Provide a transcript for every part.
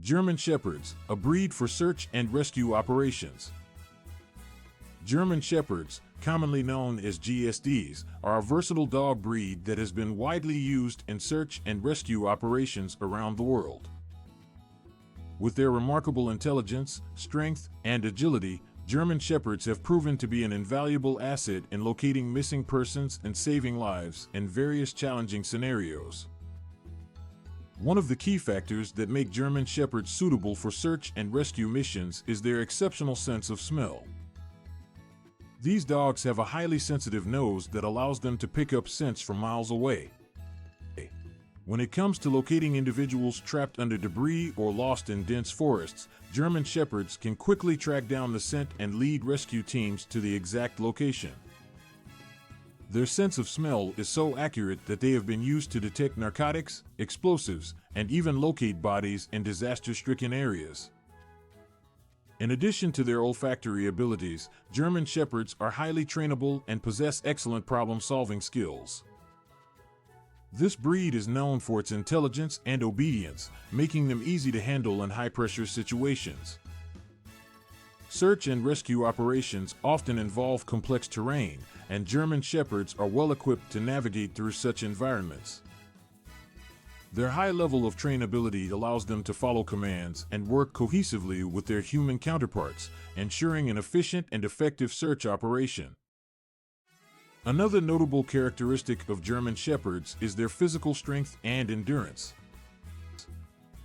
German Shepherds, a breed for search and rescue operations. German Shepherds, commonly known as GSDs, are a versatile dog breed that has been widely used in search and rescue operations around the world. With their remarkable intelligence, strength, and agility, German Shepherds have proven to be an invaluable asset in locating missing persons and saving lives in various challenging scenarios. One of the key factors that make German Shepherds suitable for search and rescue missions is their exceptional sense of smell. These dogs have a highly sensitive nose that allows them to pick up scents from miles away. When it comes to locating individuals trapped under debris or lost in dense forests, German Shepherds can quickly track down the scent and lead rescue teams to the exact location. Their sense of smell is so accurate that they have been used to detect narcotics, explosives, and even locate bodies in disaster-stricken areas. In addition to their olfactory abilities, German Shepherds are highly trainable and possess excellent problem-solving skills. This breed is known for its intelligence and obedience, making them easy to handle in high-pressure situations. Search and rescue operations often involve complex terrain, and German Shepherds are well equipped to navigate through such environments. Their high level of trainability allows them to follow commands and work cohesively with their human counterparts, ensuring an efficient and effective search operation. Another notable characteristic of German Shepherds is their physical strength and endurance.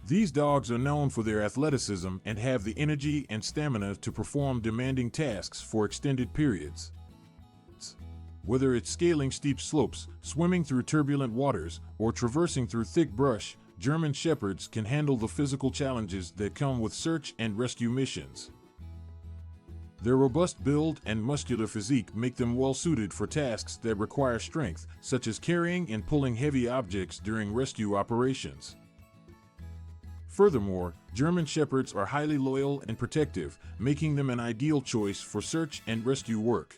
These dogs are known for their athleticism and have the energy and stamina to perform demanding tasks for extended periods. Whether it's scaling steep slopes, swimming through turbulent waters, or traversing through thick brush, German Shepherds can handle the physical challenges that come with search and rescue missions. Their robust build and muscular physique make them well suited for tasks that require strength, such as carrying and pulling heavy objects during rescue operations. Furthermore, German Shepherds are highly loyal and protective, making them an ideal choice for search and rescue work.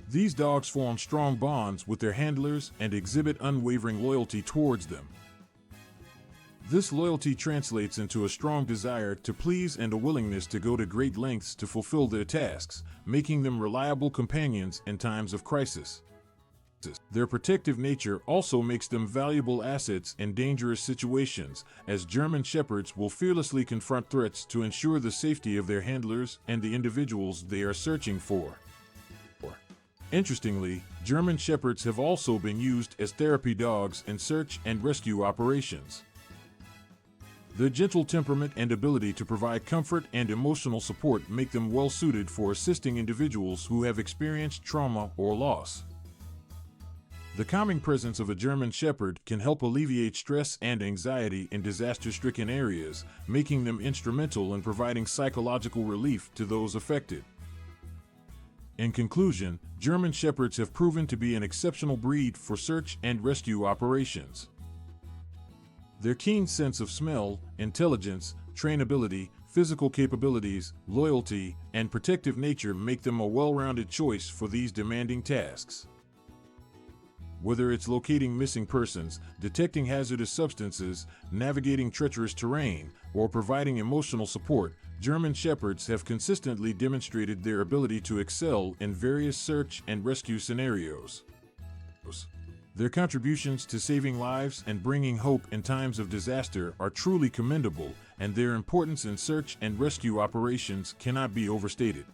These dogs form strong bonds with their handlers and exhibit unwavering loyalty towards them. This loyalty translates into a strong desire to please and a willingness to go to great lengths to fulfill their tasks, making them reliable companions in times of crisis. Their protective nature also makes them valuable assets in dangerous situations, as German Shepherds will fearlessly confront threats to ensure the safety of their handlers and the individuals they are searching for. Interestingly, German Shepherds have also been used as therapy dogs in search and rescue operations. Their gentle temperament and ability to provide comfort and emotional support make them well suited for assisting individuals who have experienced trauma or loss. The calming presence of a German Shepherd can help alleviate stress and anxiety in disaster-stricken areas, making them instrumental in providing psychological relief to those affected. In conclusion, German Shepherds have proven to be an exceptional breed for search and rescue operations. Their keen sense of smell, intelligence, trainability, physical capabilities, loyalty, and protective nature make them a well-rounded choice for these demanding tasks. Whether it's locating missing persons, detecting hazardous substances, navigating treacherous terrain, or providing emotional support, German Shepherds have consistently demonstrated their ability to excel in various search and rescue scenarios. Their contributions to saving lives and bringing hope in times of disaster are truly commendable, and their importance in search and rescue operations cannot be overstated.